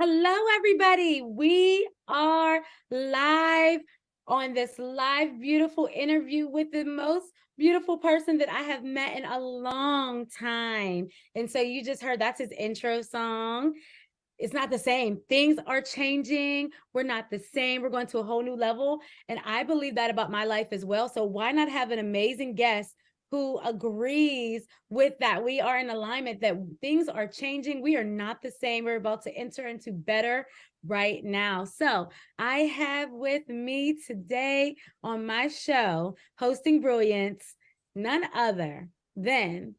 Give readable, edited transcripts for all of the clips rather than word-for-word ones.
Hello, everybody. We are live on this live, beautiful interview with the most beautiful person that I have met in a long time. And so you just heard that's his intro song. It's not the same. Things are changing. We're not the same. We're going to a whole new level. And I believe that about my life as well. So why not have an amazing guest who agrees with that? We are in alignment that things are changing. We are not the same. We're about to enter into better right now. So I have with me today on my show, Hosting Brilliance, none other than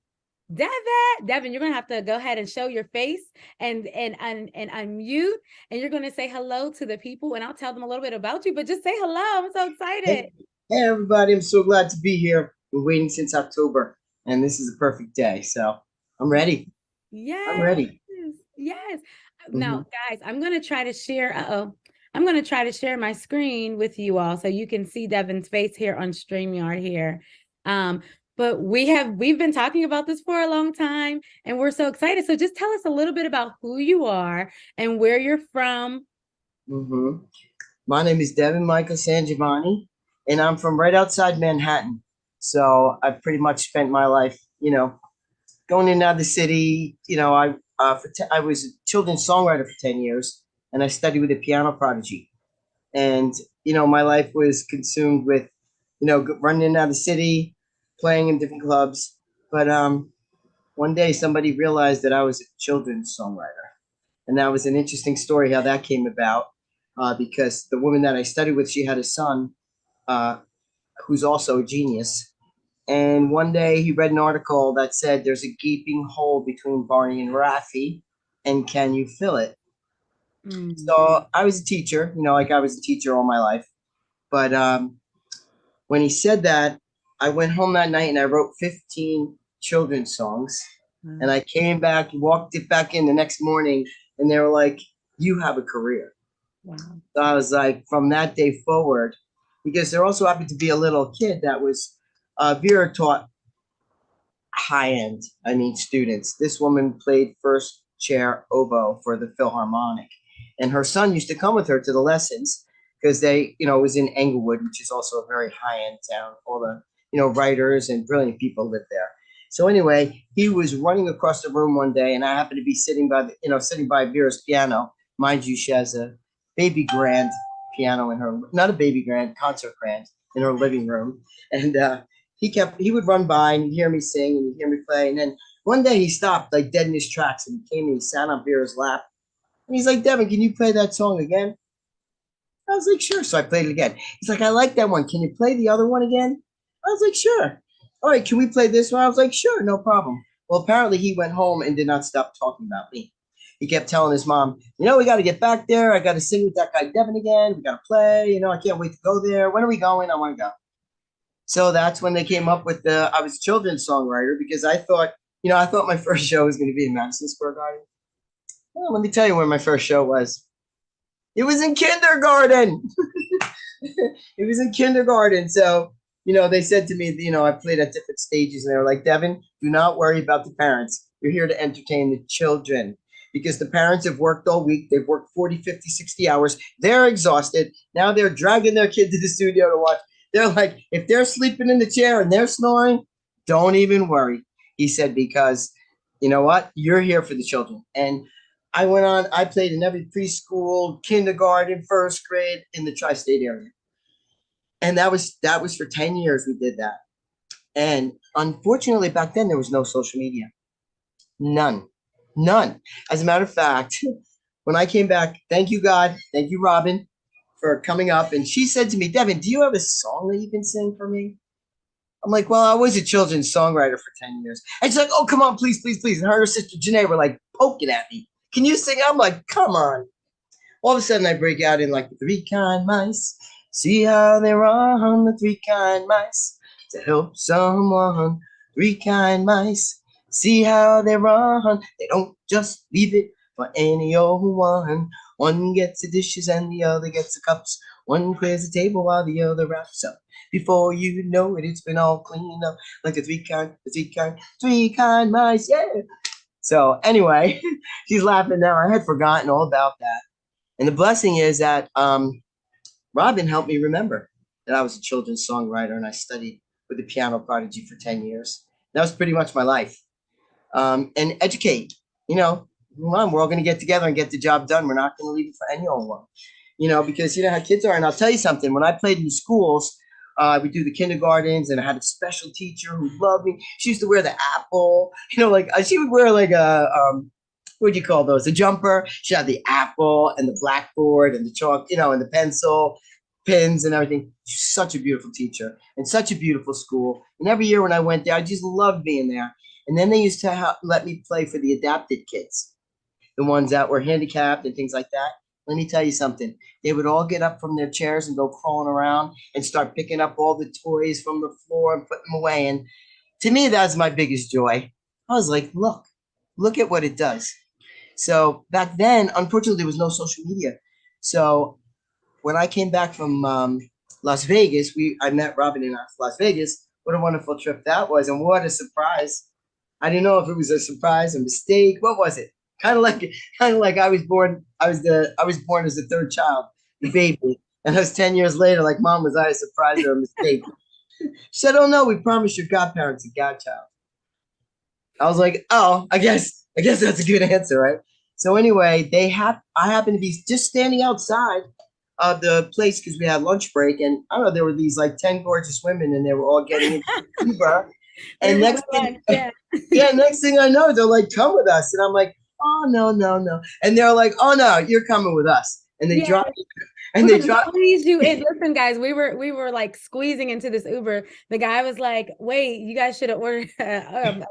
Devon, you're gonna have to go ahead and show your face and unmute, and you're gonna say hello to the people, and I'll tell them a little bit about you. But just say hello. I'm so excited. Hey everybody, I'm so glad to be here. Been waiting since October, and this is a perfect day. So I'm ready. I'm Yes, ready. yes. Hmm. Now, guys, I'm gonna try to share. I'm gonna try to share my screen with you all so you can see Devon's face here on StreamYard here. Um, but we've been talking about this for a long time, and we're so excited. So just tell us a little bit about who you are and where you're from. Hmm. My name is Devon Michael San Giovanni, and I'm from right outside Manhattan. So I've pretty much spent my life, going in and out of the city. I was a children's songwriter for 10 years, and I studied with a piano prodigy. And my life was consumed with running in and out of the city, playing in different clubs. But one day somebody realized that I was a children's songwriter, and that was an interesting story how that came about. Because the woman that I studied with, she had a son uh, who's also a genius. And one day he read an article that said there's a gaping hole between Barney and Raffy, and can you fill it? Mm. So I was a teacher, like I was a teacher all my life. But when he said that, I went home that night and I wrote 15 children's songs. And Wow. I came back, walked it back in the next morning, and they were like, "You have a career." Wow. So I was like, from that day forward, because there also happened to be a little kid that was Vera taught high end, I mean, students. This woman played first chair oboe for the Philharmonic, and her son used to come with her to the lessons because it was in Englewood, which is also a very high end town. All the, writers and brilliant people live there. So anyway, he was running across the room one day, and I happened to be sitting by Vera's piano. Mind you, she has a baby grand piano in her, not a baby grand, concert grand in her living room, and he would run by and he'd hear me sing and he'd hear me play. And then one day he stopped like dead in his tracks and he came and he sat on Vera's lap. And he's like, "Devin, can you play that song again?" I was like, "Sure." So I played it again. He's like, "I like that one. Can you play the other one again?" I was like, "Sure." "All right, can we play this one?" I was like, "Sure, no problem." Well, apparently he went home and did not stop talking about me. He kept telling his mom, "We got to get back there. I got to sing with that guy Devin again. We got to play. I can't wait to go there. When are we going? I want to go." So that's when they came up with I was a children's songwriter because I thought my first show was going to be in Madison Square Garden. Well, let me tell you where my first show was. It was in kindergarten. It was in kindergarten. So, they said to me, I played at different stages and they were like, "Devin, do not worry about the parents. You're here to entertain the children." Because the parents have worked all week. They've worked 40, 50, 60 hours. They're exhausted. Now they're dragging their kid to the studio to watch. They're like, if they're sleeping in the chair and they're snoring, don't even worry. He said, because you know what? You're here for the children. And I played in every preschool, kindergarten, first grade in the tri-state area. And that was for 10 years we did that. And unfortunately back then there was no social media. None. None. As a matter of fact, when I came back, thank you God, thank you Robin for coming up, and she said to me, "Devin, do you have a song that you can sing for me?" I'm like, "Well, I was a children's songwriter for 10 years." And she's like, "Oh, come on, please, please, please." And her and her sister Janae were like poking at me. "Can you sing?" I'm like, "Come on." All of a sudden I break out in like the three kind mice. See how they run, the three kind mice, to help someone. Three kind mice. See how they run. They don't just leave it for any old one. One gets the dishes and the other gets the cups. One clears the table while the other wraps up. Before you know it, it's been all cleaned up. Like the three kind mice, yeah. So anyway, she's laughing now. I had forgotten all about that. And the blessing is that Robin helped me remember that I was a children's songwriter and I studied with the piano prodigy for 10 years. That was pretty much my life. And educate, you know, come on, we're all going to get together and get the job done. We're not going to leave it for anyone, because you know how kids are. And I'll tell you something, when I played in the schools, we do the kindergartens, and I had a special teacher who loved me. She used to wear the apple, like she would wear like what do you call those? A jumper. She had the apple and the blackboard and the chalk, and the pencil, pins and everything. She's such a beautiful teacher and such a beautiful school. And every year when I went there, I just loved being there. And then they used to let me play for the adapted kids, the ones that were handicapped and things like that. Let me tell you something. They would all get up from their chairs and go crawling around and start picking up all the toys from the floor and putting them away. And to me, that's my biggest joy. I was like, look at what it does. So back then, unfortunately, there was no social media. So when I came back from Las Vegas, I met Robin in Las Vegas. What a wonderful trip that was, and what a surprise! I didn't know if it was a surprise, a mistake. What was it? Kind of like I was born. I was born as the third child, the baby, and it was 10 years later. Like, Mom, was I a surprise or a mistake? She said, "Oh no, we promised your godparents a godchild." I was like, "Oh, I guess that's a good answer, right?" So anyway, I happened to be just standing outside of the place because we had lunch break, and I don't know, there were these like 10 gorgeous women, and they were all getting into Uber. And next thing I know, they're like, "Come with us," and I'm like, "Oh no, no, no!" And they're like, "Oh no, you're coming with us." And they drive, and they drive. Squeeze you in. Listen, guys, we were like squeezing into this Uber. The guy was like, "Wait, you guys should have ordered XL,"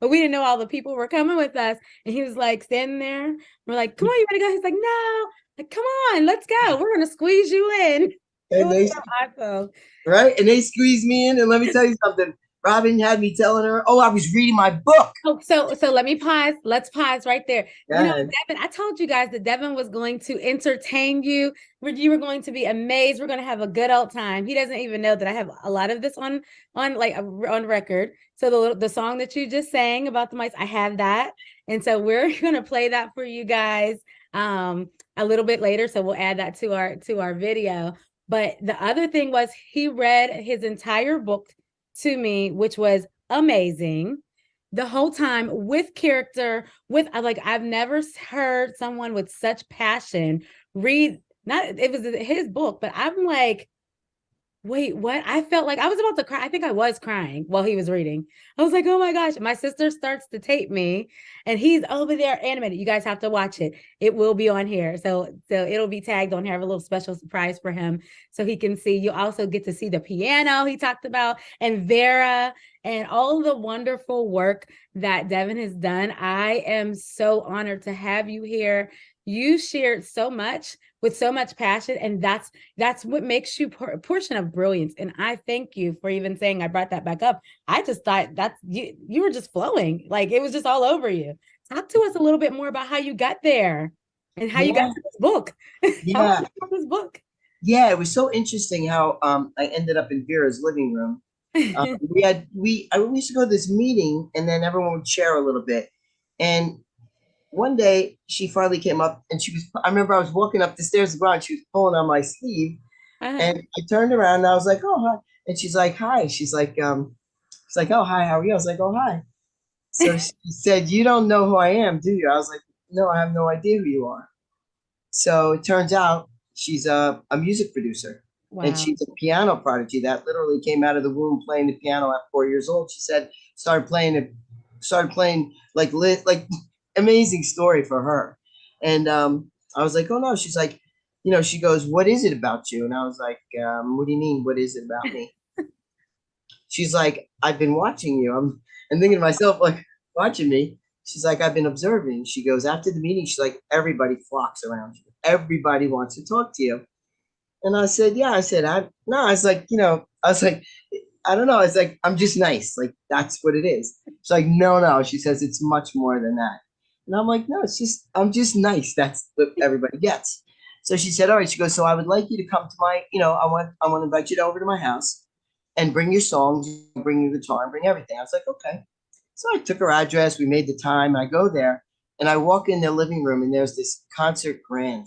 but we didn't know all the people were coming with us. And he was like standing there. We're like, "Come on, you gotta go." He's like, "No, like, come on, let's go. We're gonna squeeze you in." It And was they so awesome. right, and they squeezed me in. And let me tell you something. Robin had me telling her, "Oh, I was reading my book." Oh, so let me pause. Let's pause right there. Yeah. Devon, I told you guys that Devon was going to entertain you. You were going to be amazed. We're going to have a good old time. He doesn't even know that I have a lot of this on record. So the song that you just sang about the mice, I have that, and so we're going to play that for you guys a little bit later. So we'll add that to our video. But the other thing was he read his entire book to me, which was amazing the whole time with character, with like I've never heard someone with such passion read, not it was his book, but I'm like, wait, what? I felt like I was about to cry. I think I was crying while he was reading. I was like, oh my gosh. My sister starts to tape me and he's over there animated. You guys have to watch it. It will be on here. So it'll be tagged on here. I have a little special surprise for him so he can see. You also get to see the piano he talked about and Vera and all the wonderful work that Devon has done. I am so honored to have you here. You shared so much with so much passion, and that's what makes you a portion of brilliance. And I thank you for even saying I brought that back up. I just thought that's you were just flowing, like it was just all over you. Talk to us a little bit more about how you got there and how you got to this book. How Yeah. did you get this book? Yeah, it was so interesting how I ended up in Vera's living room. We used to go to this meeting, and then everyone would share a little bit. And one day she finally came up, and I remember I was walking up the stairs and she was pulling on my sleeve, and I turned around and I was like, "Oh, hi." And she's like, "Hi." She's like, "Oh, hi, how are you?" I was like, "Oh, hi." So she said, "You don't know who I am, do you?" I was like, "No, I have no idea who you are." So it turns out she's a music producer, and Wow. she's a piano prodigy that literally came out of the womb playing the piano at 4 years old. She said started playing like amazing story for her. And I was like, "Oh no." She's like, she goes, "What is it about you?" And I was like, "What do you mean? What is it about me?" She's like, "I've been watching you." I'm thinking to myself, like, watching me. She's like, "I've been observing." She goes, "After the meeting," she's like, "Everybody flocks around you. Everybody wants to talk to you." And I said, "Yeah." I said, no, I was like, I was like, "I don't know." It's like, "I'm just nice. Like, that's what it is." She's like, "No, no." She says, "It's much more than that." And I'm like, "No, I'm just nice. That's what everybody gets." So she said, "All right." She goes, "So I would like you to come to I want to invite you over to my house and bring your songs, bring your guitar, and bring everything." I was like, "Okay." So I took her address. We made the time. I go there and I walk in their living room and there's this concert grand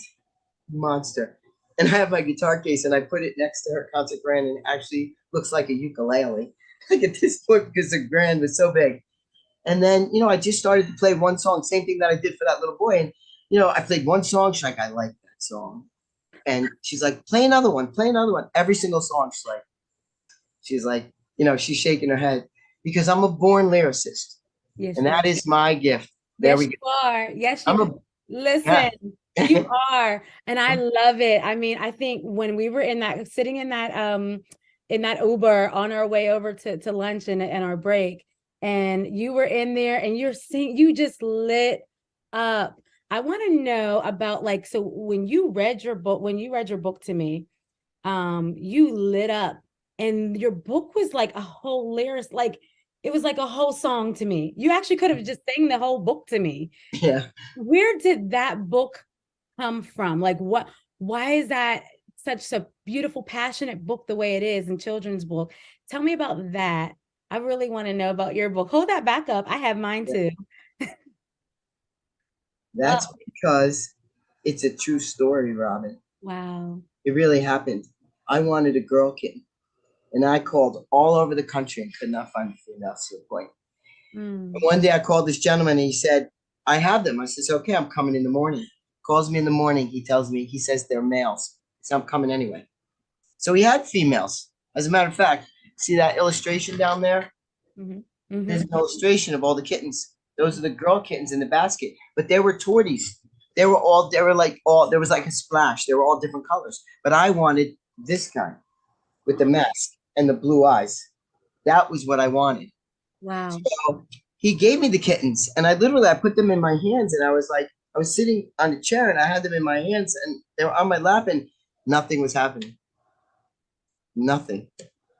monster. And I have my guitar case and I put it next to her concert grand and it actually looks like a ukulele. Like at this point, because the grand was so big. And then, I just started to play one song, same thing that I did for that little boy. And, I played one song. She's like, I like that song. And she's like, play another one, play another one. Every single song, she's like, she's shaking her head because I'm a born lyricist. Yes, And you are. that is my gift. There Yes, we go. you are. Yes, I'm you a, listen. yeah. You are. And I love it. I mean, I think when we were sitting in that Uber on our way over to lunch and our break, and you were in there and you just lit up. I want to know about like, so when you read your book to me, you lit up and your book was like a whole lyric, like it was like a whole song to me. You actually could have just sang the whole book to me. Yeah. Where did that book come from? Like why is that such a beautiful, passionate book the way it is in children's book? Tell me about that. I really want to know about your book. Hold that back up. I have mine Yeah. too. Oh, That's because it's a true story, Robin. wow. It really happened. I wanted a girl kitten, and I called all over the country and could not find a female to a point. And Mm. one day I called this gentleman and he said, I have them. I says, okay, I'm coming in the morning. Calls me in the morning. He says they're males. So I'm coming anyway. So he had females. As a matter of fact, see that illustration down there? Mm-hmm. There's Mm-hmm. an illustration of all the kittens. Those are the girl kittens in the basket, but they were torties. They were like there was like a splash. They were all different colors, but I wanted this kind with the mask and the blue eyes. That was what I wanted. Wow. So he gave me the kittens, and I put them in my hands, and I was sitting on a chair, and I had them in my hands, and they were on my lap, and nothing was happening. Nothing.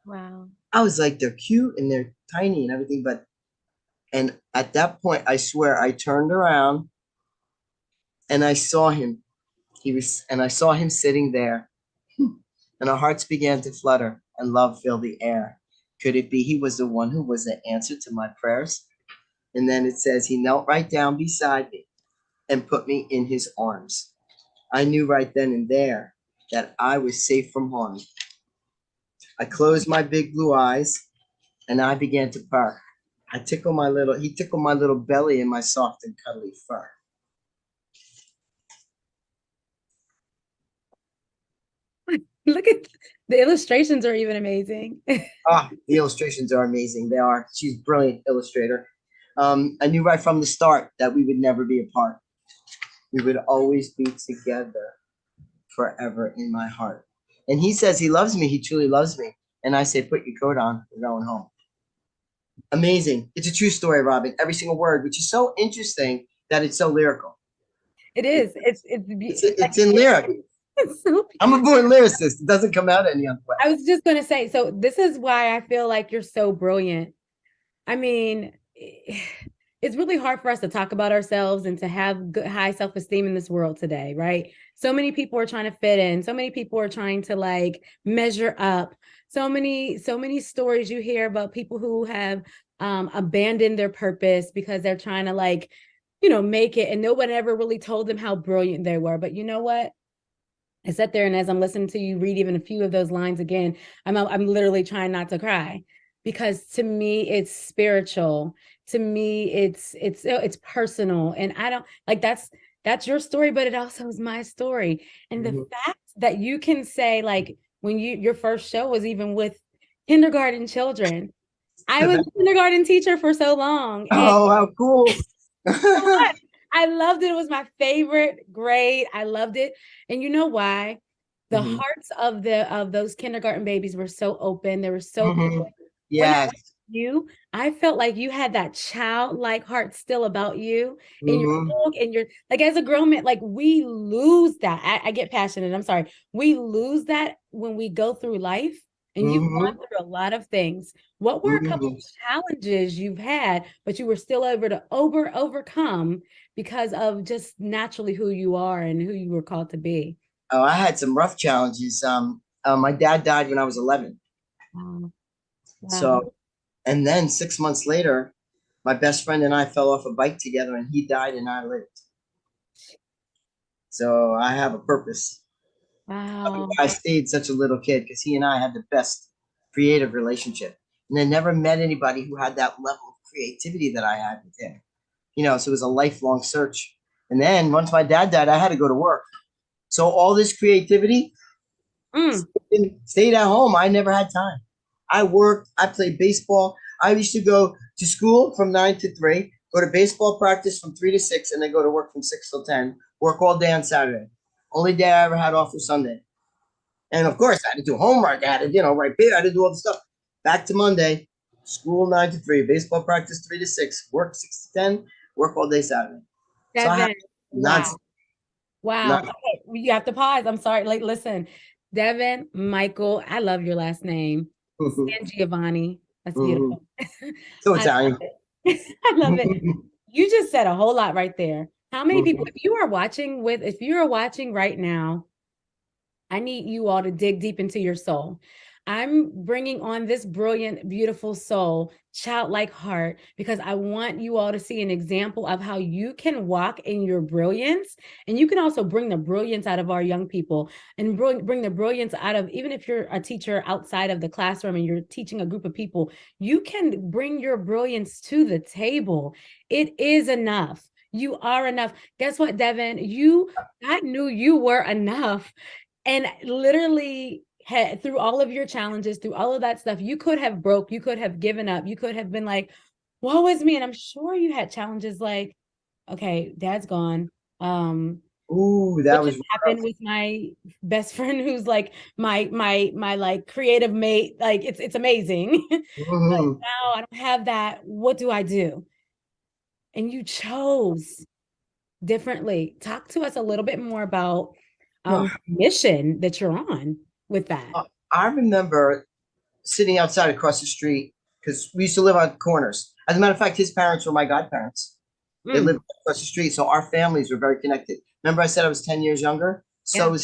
Wow. I was like, they're cute and they're tiny and everything, but and at that point, I swear, I turned around and I saw him. And I saw him sitting there, and our hearts began to flutter, and love filled the air. Could it be he was the one who was the answer to my prayers? And then it says he knelt right down beside me and put me in his arms. I knew right then and there that I was safe from harm. I closed my big blue eyes and I began to purr. He tickled my little belly and my soft and cuddly fur. Look at the illustrations are even amazing. Ah, the illustrations are amazing. They are. She's a brilliant illustrator. I knew right from the start that we would never be apart. We would always be together forever in my heart. And he says he loves me. He truly loves me. And I say, put your coat on. We're going home. Amazing. It's a true story, Robin. Every single word, which is so interesting that it's so lyrical. It It, is. it's in lyric. It's so I'm a born lyricist. It doesn't come out any other way. I was just going to say, so this is why I feel like you're so brilliant. I mean, it's really hard for us to talk about ourselves and to have good, high self-esteem in this world today, right? So many people are trying to fit in. So many people are trying to like measure up. So many stories you hear about people who have abandoned their purpose because they're trying to like, make it, and no one ever really told them how brilliant they were. But you know what? I sat there, and as I'm listening to you read even a few of those lines again, I'm literally trying not to cry, because to me it's spiritual. To me it's personal, and I don't like that's your story, but it also is my story. And the Mhm. fact that you can say, like, when your first show was even with kindergarten children. I was a kindergarten teacher for so long, and Oh, how cool. I loved it. It was my favorite grade. I loved it. And you know why? The Mhm. hearts of those kindergarten babies were so open. They were so pure. Mhm. When I Yes. met you, I felt like you had that childlike heart still about you in your Mhm. book, and your like as a grown man, like we lose that. I get passionate. I'm sorry. We lose that when we go through life, and you've gone Mhm. through a lot of things. What were a couple Mhm. of challenges you've had, but you were still able to overcome because of just naturally who you are and who you were called to be? Oh, I had some rough challenges. My dad died when I was 11. Wow. Wow. So, and then 6 months later, My best friend and I fell off a bike together, and he died and I lived. So I have a purpose. Wow. I stayed such a little kid because he and I had the best creative relationship. And I never met anybody who had that level of creativity that I had with him. So it was a lifelong search. And then once my dad died, I had to go to work. So all this creativity Mm. stayed at home. I never had time. I worked, I played baseball. I used to go to school from 9 to 3, go to baseball practice from 3 to 6, and then go to work from 6 till 10, work all day on Saturday. Only day I ever had off was Sunday. And of course, I had to do homework. I had to, write paper. I had to do all the stuff. Back to Monday, school 9 to 3, baseball practice 3 to 6, work 6 to 10, work all day Saturday. So I have Devon. non Wow. Wow. non Okay, you have to pause. I'm sorry. Like, listen, Devon, Michael, I love your last name. San Giovanni. That's beautiful. so I love Italian. it. I love it. You just said a whole lot right there. How many people, if you are watching right now, I need you all to dig deep into your soul. I'm bringing on this brilliant, beautiful soul, childlike heart, because I want you all to see an example of how you can walk in your brilliance. And you can also bring the brilliance out of our young people and bring the brilliance out of, even if you're a teacher outside of the classroom and you're teaching a group of people, you can bring your brilliance to the table. It is enough. You are enough. Guess what, Devon? I knew you were enough. And literally, through all of your challenges, through all of that stuff, you could have broke, you could have given up, you could have been like, woe is me. And I'm sure you had challenges like, okay, dad's gone. Ooh, What that was just rough. happened with my best friend who's like my like creative mate? Like it's amazing. But Mhm. now I don't have that. What do I do? And you chose differently. Talk to us a little bit more about No, mission that you're on with that. I remember sitting outside across the street because we used to live on corners. As a matter of fact, his parents were my godparents. They Mm, lived across the street, so our families were very connected. Remember, I said I was 10 years younger. yeah.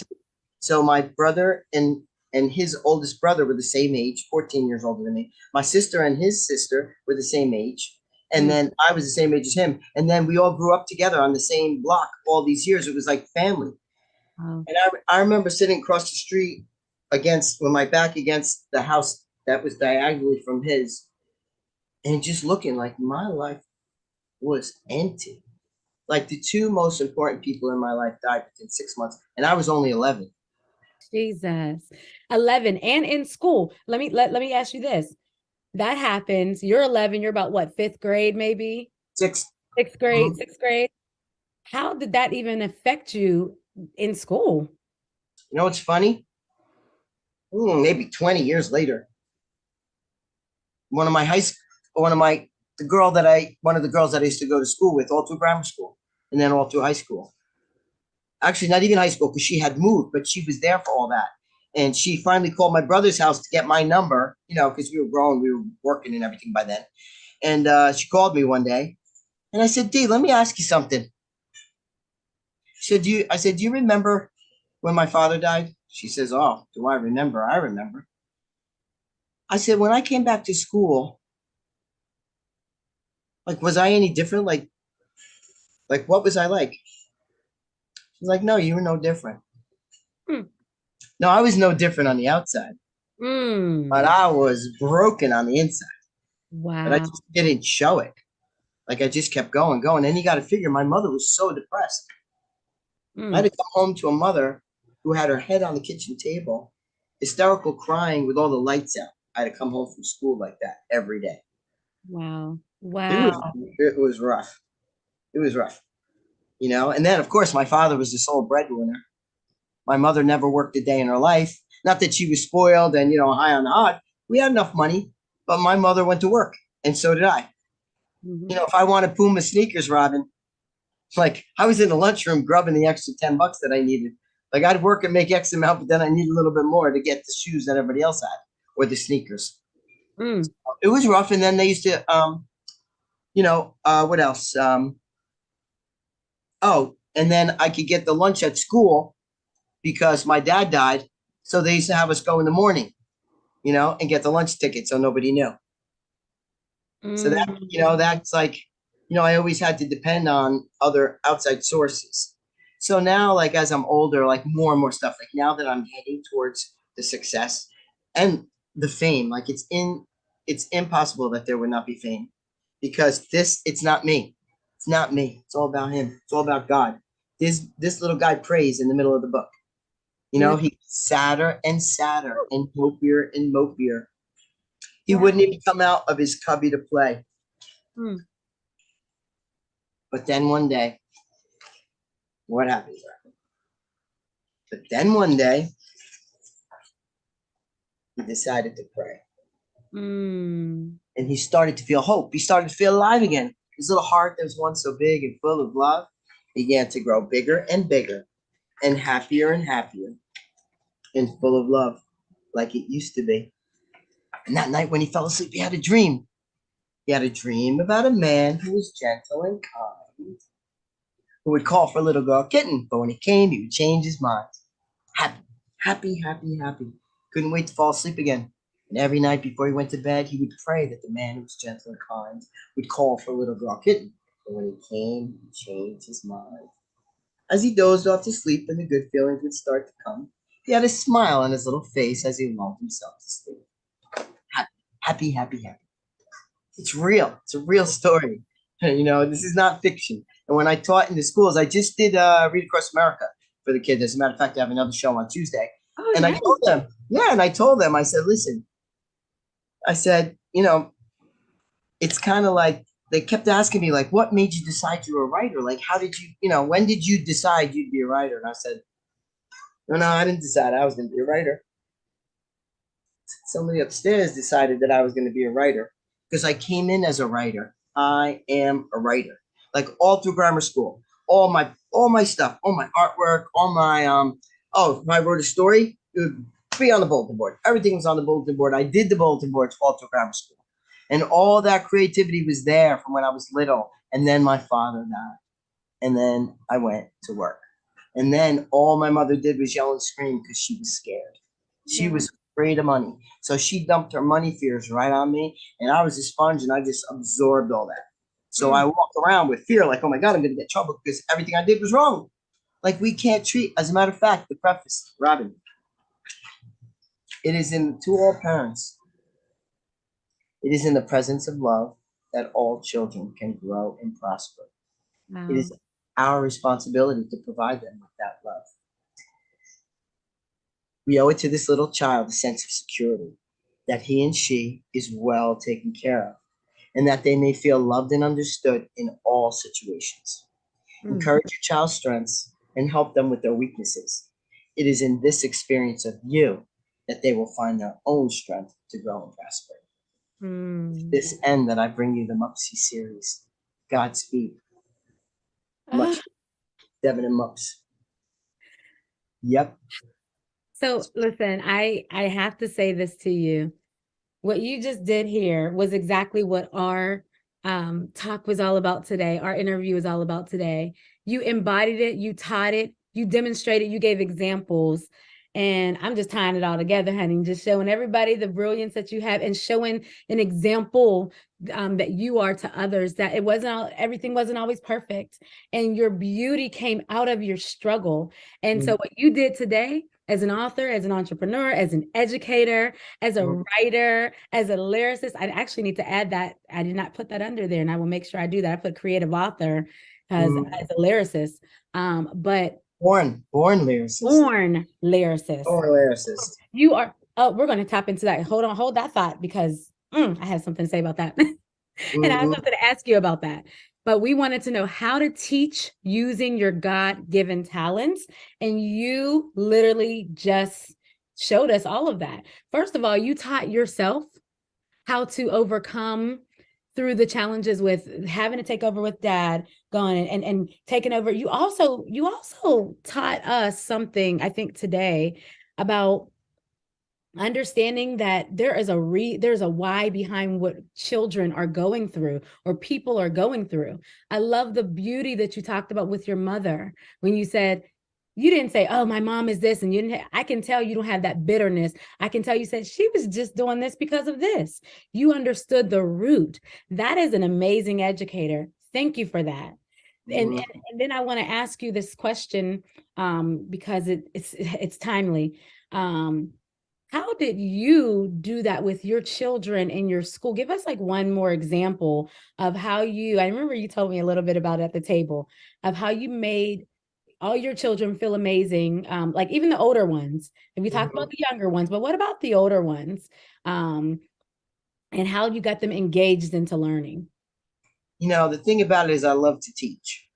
So my brother and his oldest brother were the same age, 14 years older than me. My sister and his sister were the same age. And Mm, then I was the same age as him. And then we all grew up together on the same block all these years. It was like family. wow. And I remember sitting across the street with my back against the house that was diagonally from his, and just looking like my life was empty. Like the two most important people in my life died within 6 months, and I was only 11. Jesus. 11 and in school. Let me ask you this. That happens. You're 11, you're about what, fifth grade maybe? Six. Sixth grade, Mhm. sixth grade. How did that even affect you in school? You know what's funny? Maybe 20 years later, one of my high school, one of my the girl that I one of the girls that I used to go to school with all through grammar school and then all through high school. Actually, not even high school because she had moved, but she was there for all that. And she finally called my brother's house to get my number, because we were grown, we were working and everything by then. And she called me one day, and I said, "D, let me ask you something." She said, I said, "Do you remember when my father died?" She says, "Oh, do I remember? I remember." I said, "When I came back to school, like, was I any different? Like, what was I like?" She's like, "No, you were no different." Hmm. No, I was no different on the outside, but Mm. I was broken on the inside. But I Wow. just didn't show it. Like I just kept going, going. And you got to figure, my mother was so depressed. I had Mm. to come home to a mother who had her head on the kitchen table, hysterical crying with all the lights out. I had to come home from school like that every day. Wow. It was Wow. it was rough. It was rough. And then of course my father was the sole breadwinner. My mother never worked a day in her life. Not that she was spoiled and high on the hog. We had enough money, but my mother went to work, and so did I. Mhm. If I wanted Puma sneakers, Robin, like I was in the lunchroom grubbing the extra $10 that I needed. Like I'd work and make X amount, but then I need a little bit more to get the shoes that everybody else had or the sneakers. Mm. It was rough. And then they used to, what else? And then I could get the lunch at school because my dad died. So they used to have us go in the morning, and get the lunch ticket so nobody knew. So that, that's like, I always had to depend on other outside sources. So now, like, as I'm older, like more and more stuff, like now that I'm heading towards the success and the fame, like it's impossible that there would not be fame because it's not me. It's not me. It's all about him. It's all about God. This little guy prays in the middle of the book. Yeah. He sadder and sadder and mopier and mopier. He Wow. wouldn't even come out of his cubby to play. Hmm. But then one day, what happens? But then one day, he decided to pray. Mm. And he started to feel hope. He started to feel alive again. His little heart that was once so big and full of love began to grow bigger and bigger and happier and full of love like it used to be. And that night when he fell asleep, he had a dream. He had a dream about a man who was gentle and kind, who would call for a little girl kitten, but when he came, he would change his mind. Happy, happy. Couldn't wait to fall asleep again. And every night before he went to bed, he would pray that the man who was gentle and kind would call for a little girl kitten. But when he came, he changed his mind. As he dozed off to sleep and the good feelings would start to come, he had a smile on his little face as he lulled himself to sleep. Happy. It's real. It's a real story. This is not fiction. And when I taught in the schools, I just did Read Across America for the kids. As a matter of fact, I have another show on Tuesday. Oh, And I nice. told them, and I told them, I said, listen, I said, it's kind of like they kept asking me, like, what made you decide you were a writer? Like, how did you, when did you decide you'd be a writer? And I said, no, I didn't decide I was going to be a writer. Somebody upstairs decided that I was going to be a writer because I came in as a writer. I am a writer. Like all through grammar school, all my stuff, all my artwork, all my if I wrote a story, it would be on the bulletin board. Everything was on the bulletin board. I did the bulletin boards all through grammar school. And all that creativity was there from when I was little. And then my father died. And then I went to work. And then all my mother did was yell and scream because she was scared. She Yeah. was afraid of money. So she dumped her money fears right on me. And I was a sponge and I just absorbed all that. So I walked around with fear, like, oh my God, I'm going to get in trouble because everything I did was wrong. Like we can't treat, as a matter of fact, the preface, Robin, it is to all parents, it is in the presence of love that all children can grow and prosper. It Wow. is our responsibility to provide them with that love. We owe it to this little child a sense of security, that he and she is well taken care of, and that they may feel loved and understood in all situations. Mm. Encourage your child's strengths and help them with their weaknesses. It is in this experience of you that they will find their own strength to grow and prosper. To Mm. this end that I bring you the Mupsie series. Godspeed. Ah, Much, Devon and Mups. Yep. so listen, I have to say this to you. What you just did here was exactly what our talk was all about today. Our interview is all about today. You embodied it, you taught it, you demonstrated, you gave examples. And I'm just tying it all together, honey, just showing everybody the brilliance that you have and showing an example that you are to others, that it wasn't all, everything wasn't always perfect. And your beauty came out of your struggle. And so, what you did today as an author, as an entrepreneur, as an educator, as a writer, as a lyricist, I actually need to add that. I did not put that under there, and I will make sure I do that. I put creative author as a lyricist, but Born lyricist. born lyricist. Born lyricist. You are. Oh, we're going to tap into that. Hold on, hold that thought because I have something to say about that, and I have something to ask you about that. But we wanted to know how to teach using your God-given talents, and you literally just showed us all of that. First of all, you taught yourself how to overcome through the challenges with having to take over with dad gone and taking over. You also taught us something, I think, today about understanding that there's a why behind what children are going through or people are going through. I love the beauty that you talked about with your mother when you said You didn't say, "Oh, my mom is this," and you didn't. I can tell you don't have that bitterness. I can tell you said she was just doing this because of this. You understood the root. That is an amazing educator. Thank you for that. And Mhm. and then I want to ask you this question, because it's timely. Um, how did you do that with your children in your school? Give us like one more example of how you. I remember you told me a little bit about it at the table of how you made all your children feel amazing, like even the older ones. And we talked about Mhm. the younger ones, but what about the older ones? Um, and how you got them engaged into learning. You know, the thing about it is I love to teach.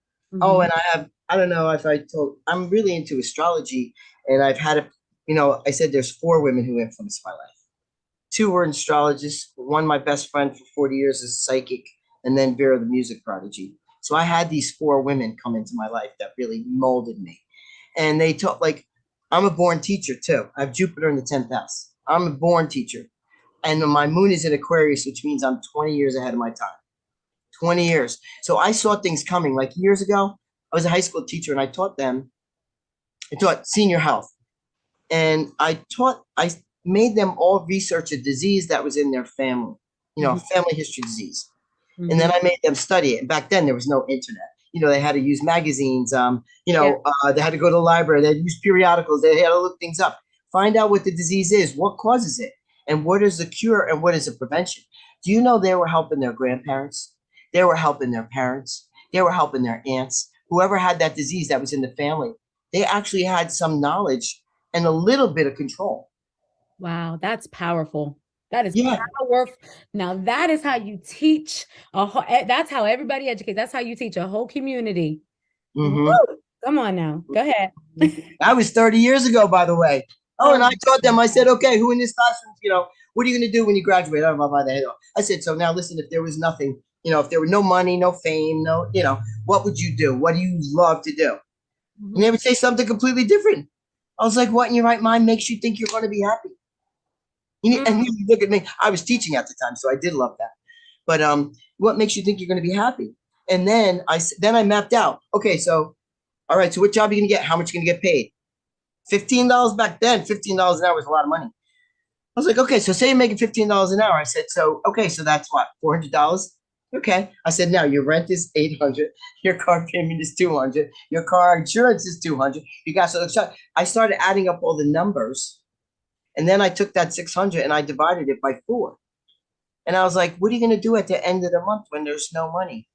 Oh, Mm-hmm. and I don't know if I told, I'm really into astrology, and I've had a, you know, I said there's four women who influenced my life. Two were astrologists, one, my best friend for 40 years, is psychic, and then Vera, the music prodigy. So I had these four women come into my life that really molded me. And they taught, like, I'm a born teacher too. I have Jupiter in the 10th house. I'm a born teacher. And my moon is in Aquarius, which means I'm 20 years ahead of my time. 20 years. So I saw things coming. Like years ago, I was a high school teacher and I taught senior health. And I made them all research a disease that was in their family, you know, Mm-hmm. family history disease. And Mm-hmm. then I made them study it. And back then, there was no internet. You know, they had to use magazines. Yeah. They had to go to the library. They had to use periodicals. They had to look things up, find out what the disease is, what causes it, and what is the cure and what is the prevention. Do you know they were helping their grandparents? They were helping their parents. They were helping their aunts. Whoever had that disease that was in the family, they actually had some knowledge and a little bit of control. Wow, that's powerful. That is Yeah. powerful. Now that is how you teach that's how everybody educates. That's how you teach a whole community. Woo! Mm-hmm. Come on now. Go ahead. That was 30 years ago, by the way. Oh, Oh and I my taught them, God. I said, okay, who in this classroom, what are you going to do when you graduate? I don't know about that. I said, so now listen, if there was nothing, if there were no money, no fame, no, what would you do? What do you love to do? And they Mhm. would say something completely different. I was like, what in your right mind makes you think you're going to be happy? And Mm. you look at me, I was teaching at the time, so I did love that. But what makes you think you're going to be happy? And then I mapped out, okay, so, all right, so what job are you going to get? How much are you going to get paid? $15 back then, $15 an hour was a lot of money. I was like, okay, so say you're making $15 an hour. I said, so okay, so that's what, $400? Okay. I said, now your rent is 800, your car payment is 200, your car insurance is 200. You got so I started adding up all the numbers, and then I took that 600 and I divided it by four. And I was like, what are you going to do at the end of the month when there's no money?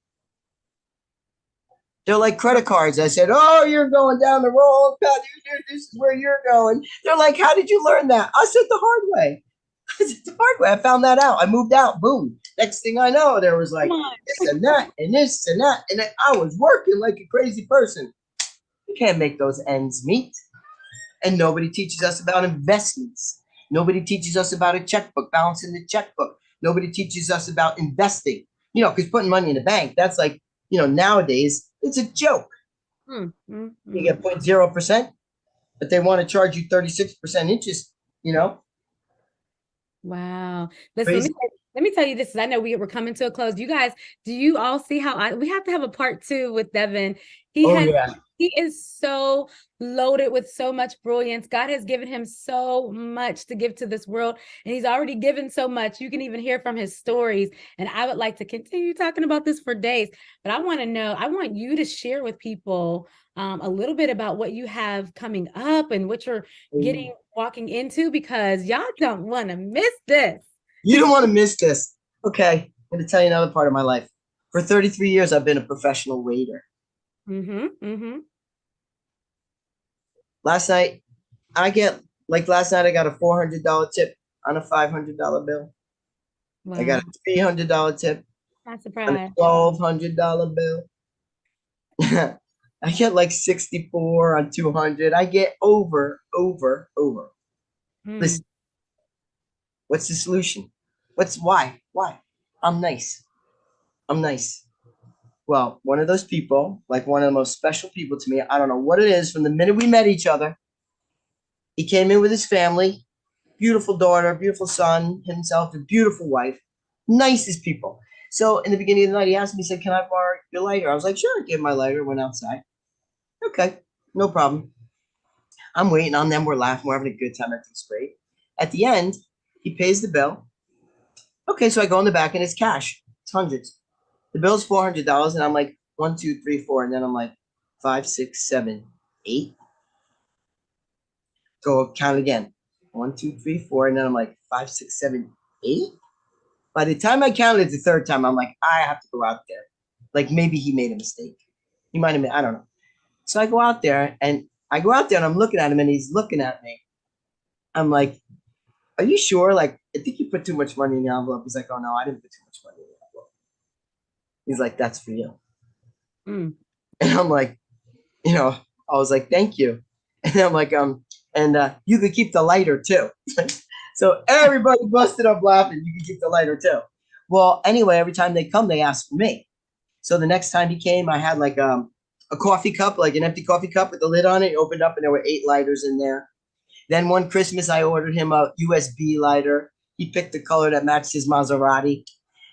They're like credit cards. I said, oh, you're going down the wrong path. This is where you're going. They're like, how did you learn that? I said, the hard way. I said, the hard way. I found that out. I moved out. Boom. Next thing I know, there was Come like on. this and that and this and that. And I was working like a crazy person. You can't make those ends meet. And nobody teaches us about investments. Nobody teaches us about a checkbook, balancing the checkbook. Nobody teaches us about investing. Because putting money in the bank, that's like, nowadays, it's a joke. Mm, mm, You mm. get 0.0%, but they want to charge you 36% interest, you know? Wow. Listen, Crazy. let me tell you this. I know we're coming to a close. You guys, do you all see how we have to have a part two with Devon? He Oh, has yeah. he is so loaded with so much brilliance. God has given him so much to give to this world, and he's already given so much. You can even hear from his stories. And I would like to continue talking about this for days, but I want to know, I want you to share with people a little bit about what you have coming up and what you're getting walking into because y'all don't want to miss this. You don't want to miss this. Okay. I'm going to tell you another part of my life. For 33 years, I've been a professional waiter. Mm-hmm. Mm-hmm. Last night, last night, I got a $400 tip on a $500 bill. I got Wow. a $300 tip Not on a surprised. $1,200 bill. I get like 64 on 200. I get over, over, over. Mm. Listen, what's the solution? Why? Why? I'm nice. I'm nice. Well, one of those people, like one of the most special people to me, I don't know what it is, from the minute we met each other, he came in with his family, beautiful daughter, beautiful son, himself, a beautiful wife, nicest people. So in the beginning of the night, he asked me, he said, can I borrow your lighter? I was like, sure, I gave him my lighter, went outside. Okay, no problem. I'm waiting on them. We're laughing. We're having a good time. Everything's great. At the end, he pays the bill. Okay, so I go in the back and it's cash. It's hundreds. The bill's $400, and I'm like, one, two, three, four, and then I'm like, five, six, seven, eight. Go count again. One, two, three, four, and then I'm like, five, six, seven, eight. By the time I counted the third time, I'm like, I have to go out there. Like maybe he made a mistake. He might have made, I don't know. So I go out there and I'm looking at him and he's looking at me. I'm like, are you sure? Like, I think you put too much money in the envelope. He's like, oh no, I didn't put too much money in the envelope. He's like, that's for you. Mm. And I'm like, I was like, thank you. And I'm like, you could keep the lighter too. So everybody busted up laughing. You could keep the lighter too. Well, anyway, every time they come, they ask for me. So the next time he came, I had like a coffee cup, like an empty coffee cup with the lid on it. It opened up and there were 8 lighters in there. Then one Christmas, I ordered him a USB lighter. He picked the color that matched his Maserati.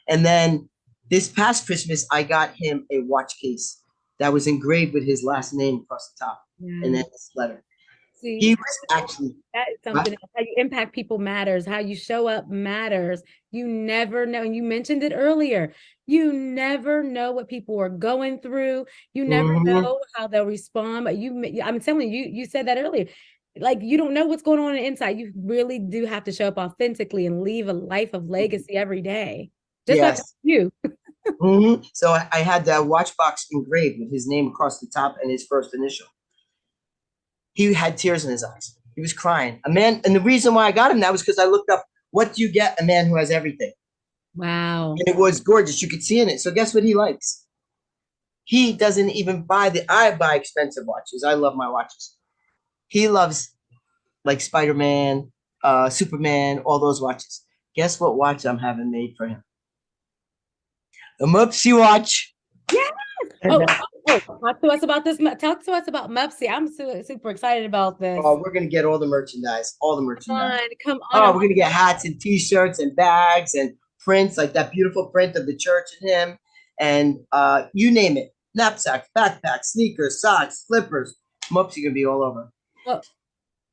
And then this past Christmas, I got him a watch case that was engraved with his last name across the top and then this letter. See, He was actually that is something else. How you impact people matters. How you show up matters. You never know. And you mentioned it earlier. You never know what people are going through. You never know how they'll respond. But I'm telling you, you said that earlier. Like you don't know what's going on the inside. You really do have to show up authentically and leave a life of legacy every day. Just like you. So I had that watch box engraved with his name across the top and his first initial. He had tears in his eyes. He was crying. A man, and the reason why I got him that was because I looked up, what do you get a man who has everything? Wow. And it was gorgeous. You could see in it. So guess what he likes? He doesn't even I buy expensive watches. I love my watches. He loves like Spider-Man, Superman, all those watches. Guess what watch I'm having made for him? The Mupsie watch. Yes. Talk to us about this. Talk to us about Mupsie. I'm super excited about this. Oh, we're gonna get all the merchandise. Come on. Oh, we're gonna get hats and T-shirts and bags and prints, like that beautiful print of the church and him, and you name it. Knapsacks, backpacks, sneakers, socks, slippers. Mupsie gonna be all over. Well,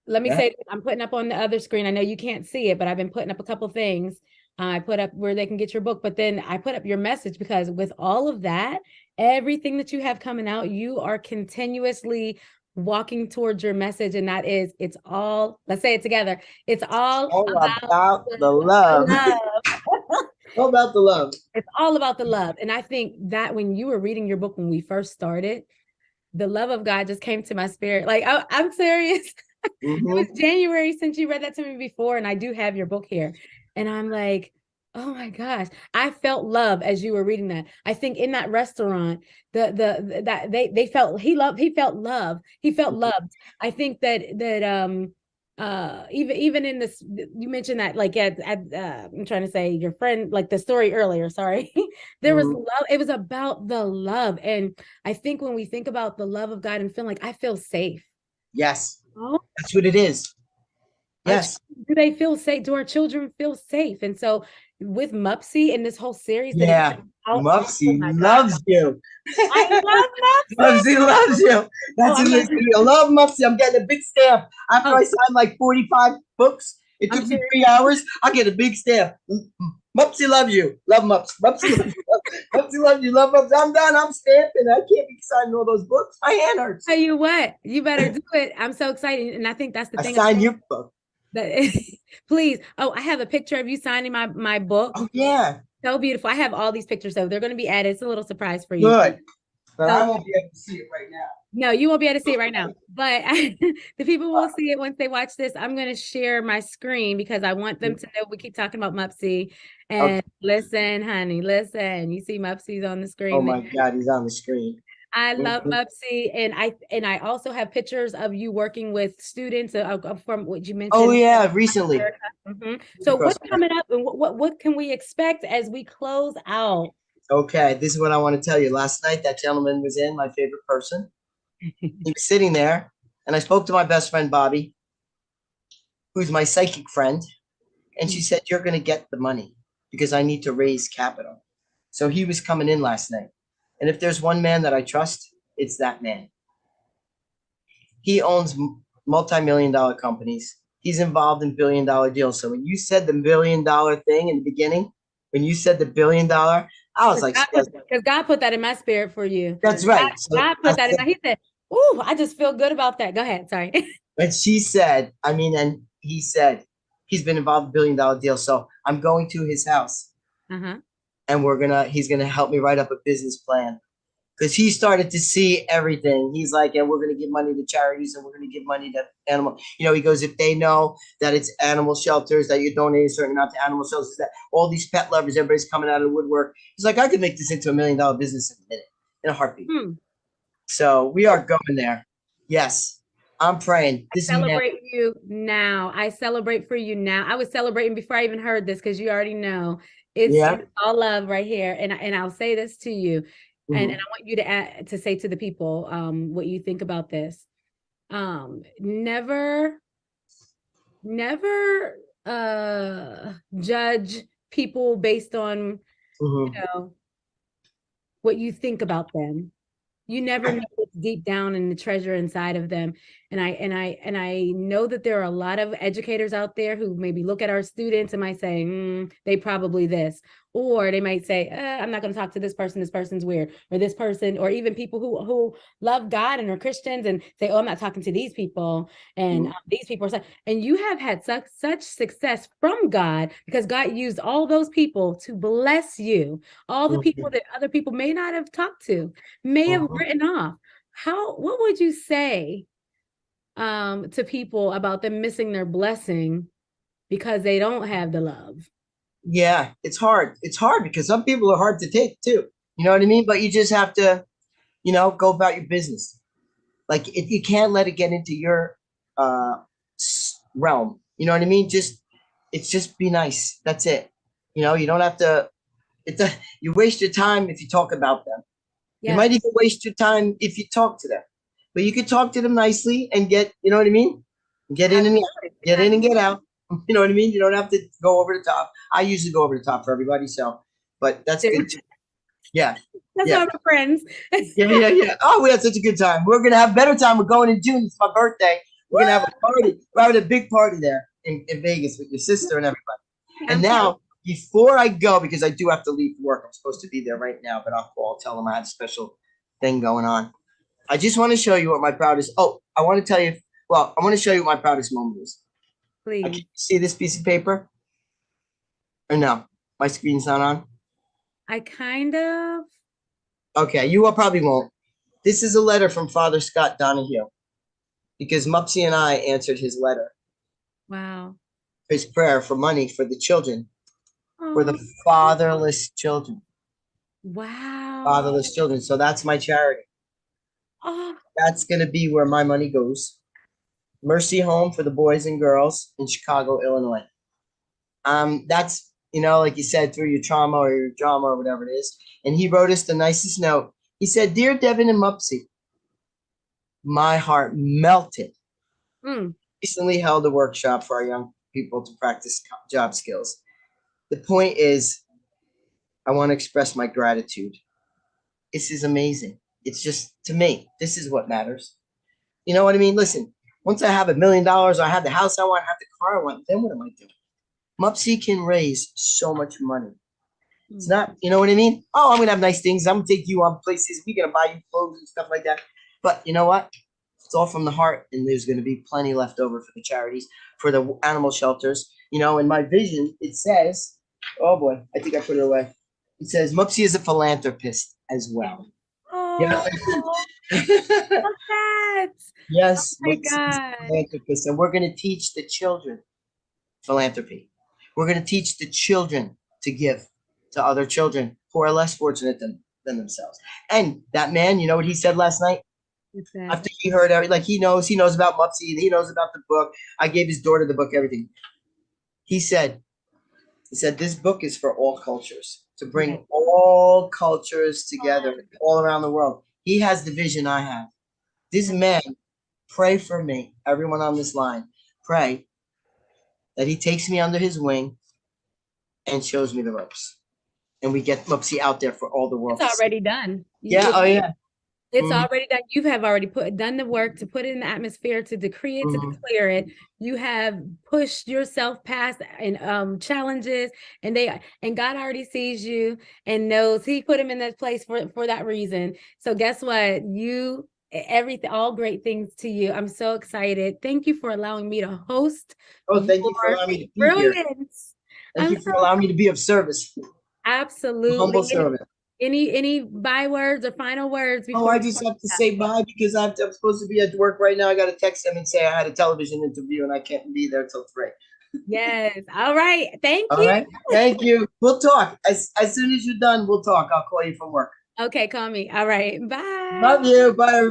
let me say, I'm putting up on the other screen. I know you can't see it, but I've been putting up a couple things. I put up where they can get your book, but then I put up your message because with all of that, everything that you have coming out, you are continuously walking towards your message. And that is, it's all, let's say it together. It's all about the love. All about the love. It's all about the love. And I think that when you were reading your book, when we first started, the love of God just came to my spirit. Like, I'm serious. It was January since you read that to me before, and I do have your book here. And I'm like, oh my gosh, I felt love as you were reading that. I think in that restaurant, they felt he felt love. He felt loved. I think that even in this, you mentioned that like I'm trying to say your friend, like the story earlier, sorry. There was love. It was about the love. And I think when we think about the love of God and feel like I feel safe. Yes. That's what it is. Yes. Do they feel safe? Do our children feel safe? And so with Mupsie and this whole series, Mupsie loves you. I love Mupsie. Mupsie loves you. That's I love Mupsie. I'm getting a big stamp. After I signed like 45 books, it took me 3 hours. I get a big stamp. Mupsie loves you. Love Mupsie. Mupsie loves you. Mupsie loves you. Love Mupsie. I'm done. I'm stamping. I can't be signing all those books. My hand hurts. Tell you what, you better do it. I'm so excited. And I think that's the thing. I signed your book. Please. Oh, I have a picture of you signing my book. Oh, yeah. So beautiful. I have all these pictures, so they're going to be added. It's a little surprise for you. Good. But I won't be able to see it right now. No, you won't be able to see it right now. But the people will see it once they watch this. I'm going to share my screen because I want them to know we keep talking about Mupsie. And listen, honey, listen. You see Mupsie's on the screen. Oh, my God, he's on the screen. I love Mupsie, and I also have pictures of you working with students from what you mentioned. Oh yeah, recently. So what's coming up, and what can we expect as we close out? Okay, this is what I want to tell you. Last night, that gentleman was in, my favorite person. He was sitting there, and I spoke to my best friend Bobby, who's my psychic friend, and she said, "You're going to get the money because I need to raise capital." So he was coming in last night. And if there's one man that I trust, it's that man. He owns multi-million-dollar companies. He's involved in billion-dollar deals. So when you said the $1 billion thing in the beginning, when you said the $1 billion, I was like, Because God put that in my spirit for you. that's right. So God I put that in said, my, he said, "Ooh, I just feel good about that." Go ahead. Sorry. and she said, I mean, and he said he's been involved in $1 billion deals. So I'm going to his house Uh-huh. and he's gonna help me write up a business plan because he started to see everything. He's like, and we're going to give money to charities and we're going to give money to animal. You know, he goes, if they know that it's animal shelters, that you donate a certain amount to animal shelters, that all these pet lovers, everybody's coming out of the woodwork. He's like, I could make this into $1 million business in a minute, in a heartbeat. So we are going there. Yes, I'm praying. This man. Celebrate you now. I celebrate for you now. I was celebrating before I even heard this because you already know Yeah. it's all love right here. And I'll say this to you, and I Mhm. want you to to say to the people what you think about this. Never, never judge people based on, you Mhm. know, what you think about them. You never know what's deep down in the treasure inside of them. And I know that there are a lot of educators out there who maybe look at our students and might say, they probably this, or they might say, I'm not going to talk to this person, this person's weird, or this person, or even people who love God and are Christians and say, oh, I'm not talking to these people, and Mhm. these people are such. And you have had such success from God because God used all those people to bless you, all the people Mhm. that other people may not have talked to, may have Mhm. written off. What would you say to people about them missing their blessing because they don't have the love? Yeah, it's hard. It's hard because some people are hard to take too. You know what I mean? But you just have to, go about your business. Like if you can't let it get into your uh realm, you know what I mean? It's just be nice. That's it. You don't have to. It's a, you waste your time if you talk about them. You Yes. might even waste your time if you talk to them. But you could talk to them nicely and get, you know what I mean? Get in and get in and get out. You know what I mean? You don't have to go over the top. I usually go over the top for everybody, so but that's good too. Yeah. That's Yeah. why we're friends. Yeah, yeah, yeah. Oh, we had such a good time. We're gonna have a better time. We're going in June. It's my birthday. We're gonna have a party. We're having a big party there in Vegas with your sister and everybody. And I'm so now, before I go, because I do have to leave for work, I'm supposed to be there right now, but I'll call, tell them I had a special thing going on. I just want to show you what my proudest. Oh, I want to tell you. Well, I want to show you what my proudest moment is. I can pleased. see this piece of paper, or no? My screen's not on. I kind of, Okay, you all probably won't. This is a letter from Father Scott Donahue because Mupsie and I answered his letter, wow. his prayer for money for the children, for the Oh, fatherless children, wow. fatherless children. So that's my charity. Oh, That's gonna be where my money goes. Mercy Home for the boys and girls in Chicago, Illinois. That's like you said, through your trauma or your drama or whatever it is. And he wrote us the nicest note. He said, "Dear Devon and Mupsie, my heart melted. mm, Recently held a workshop for our young people to practice job skills. The point is, I want to express my gratitude. This is amazing. It's just to me, this is what matters. You know what I mean? Listen, once I have $1 million, or I have the house I want, I have the car I want, then what am I doing? Mupsie can raise so much money. It's mm. not, you know what I mean? Oh, I'm gonna have nice things. I'm gonna take you on places. We're gonna buy you clothes and stuff like that. But you know what? It's all from the heart, and there's gonna be plenty left over for the charities, for the animal shelters. In my vision, it says, "Oh boy, I think I put it away." It says Mupsie is a philanthropist as well. Yeah. Oh, love that. Oh Yes, my Mupsie is a God. philanthropist, and we're gonna teach the children philanthropy. We're going to teach the children to give to other children who are less fortunate than themselves. And that man, you know what he said last night? What's that? After he heard he knows about Mupsy, he knows about the book. I gave his daughter the book, everything. He said, this book is for all cultures, to bring Right. all cultures together all around the world. He has the vision I have. This man, pray for me, everyone on this line, pray that he takes me under his wing and shows me the ropes. And we get Mupsy out there for all the It's world to see. already done. Yeah, oh yeah. It's Mhm, already done. You have already done the work to put it in the atmosphere, to decree it, to mhm. declare it. You have pushed yourself past and challenges, and God already sees you and knows He put him in that place for that reason. So guess what? Everything, all great things to you. I'm so excited. Thank you for allowing me to host Oh, thank you for your allowing me to be here. brilliance. Thank I'm you for so allowing me to be of service, humble absolutely. servant. Any bywords or final words Oh, before I we just have to say bye because I'm supposed to be at work right now. I got to text them and say I had a television interview and I can't be there till 3. Yes. All right. Thank All you. right. Thank you. We'll talk. As soon as you're done, we'll talk. I'll call you from work. Okay, call me. All right. Bye. Love you. Bye.